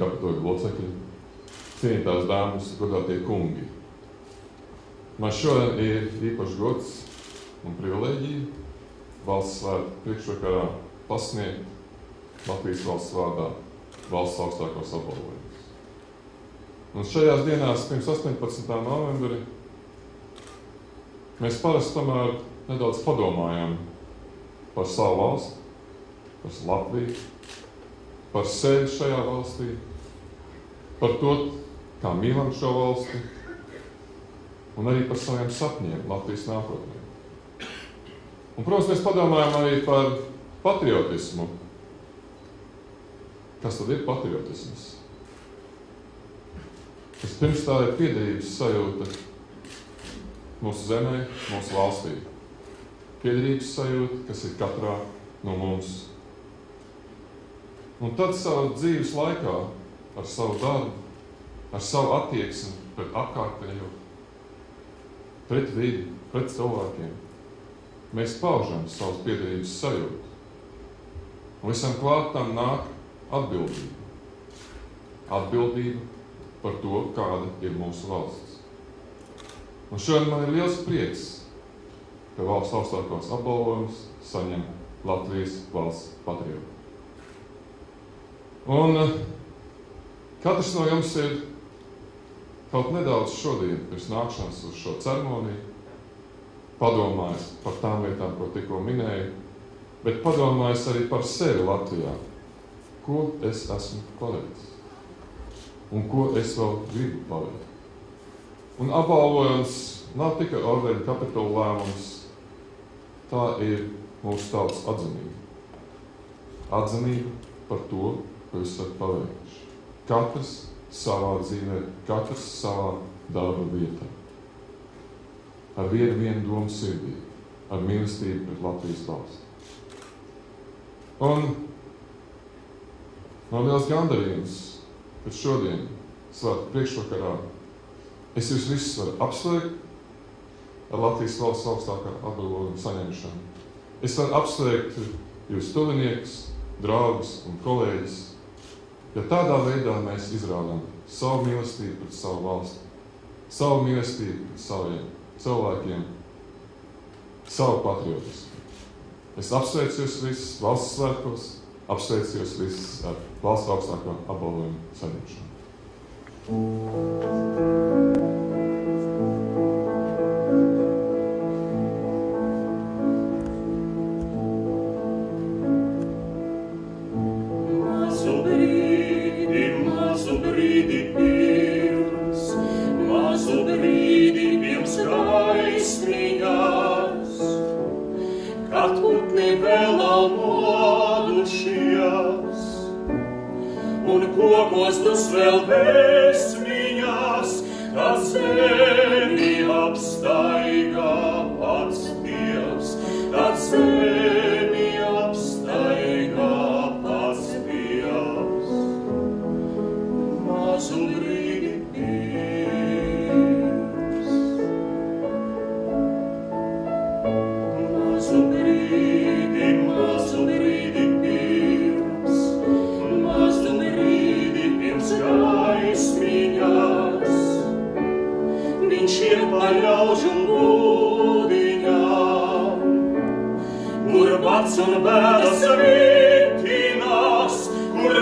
kapitoļu locekļi, cienītās dāmas, godātie kungi. Man šodien ir īpašs gods un privilēģija valsts svētku priekšvakarā pasniegt Latvijas valsts vārdā valsts augstākos apbalvojumus. Un šajās dienās pirms 18. novembri mēs parasti tomēr nedaudz padomājam par savu valsti, par Latviju, par sevi šajā valstī, par to, kā mīlam šo valsti, un arī par saviem sapņiem Latvijas nākotnē. Un, protams, mēs padomājam arī par patriotismu. Kas tad ir patriotisms? Pirms tā ir piederības sajūta mūsu zemē, mūsu valstī. Piederības sajūta, kas ir katrā no mums. Un tad savu dzīves laikā, ar savu darbu, ar savu attieksmi pret apkārtējo, pret vidi, pret cilvēkiem, mēs paužam savas piederības sajūtu. Un visam klāt tam nāk atbildība. Atbildība par to, kāda ir mūsu valsts. Un šodien man ir liels prieks, ka valsts augstākos apbalvojumus saņem Latvijas valsts patrioti. Un katrs no jums ir kaut nedaudz šodien, pirms nākšanas uz šo ceremoniju, padomājis par tām lietām, ko tikko minēju, bet padomājis arī par sevi Latvijā. Ko es esmu paveicis? Un ko es vēl gribu paveikt? Un apbalvojums nav tikai ordeņa kapitola lēmums, tā ir mūsu tautas atzinība. Atzinība par to, ko jūs esat paveikuši. Katrs savā dzīvē, katrs savā darba vietā. Ar vienu domu sirdī, ar mīlestību pret Latvijas valsti. Un man liels gandarījums, ka šodien, svētku priekšvakarā, es jūs visus varu apsveikt ar Latvijas valsts augstākā apbalvojuma saņemšanu. Es varu apsveikt jūs tuviniekus, draugus un kolēģis, ja tādā veidā mēs izrādām savu mīlestību pret savu valsti, savu mīlestību pret saviem cilvēkiem, savu patriotismu. Es apsveicu jūs visus valsts svētkos, apsveicu jūs visus ar valsts augstākā apbalvojuma saņemšanu. Kokos tus vēl vēsmiņās, kad zemi apstaigā pats Dievs, kad zemi apstaigā pats Dievs. Mazu brīdi pirms, mazu brīdi pirms, mazu brīdi pirms gaismiņās, viņš iet pa ļaužu būdiņām, kur bats un bēdas ritinās, kur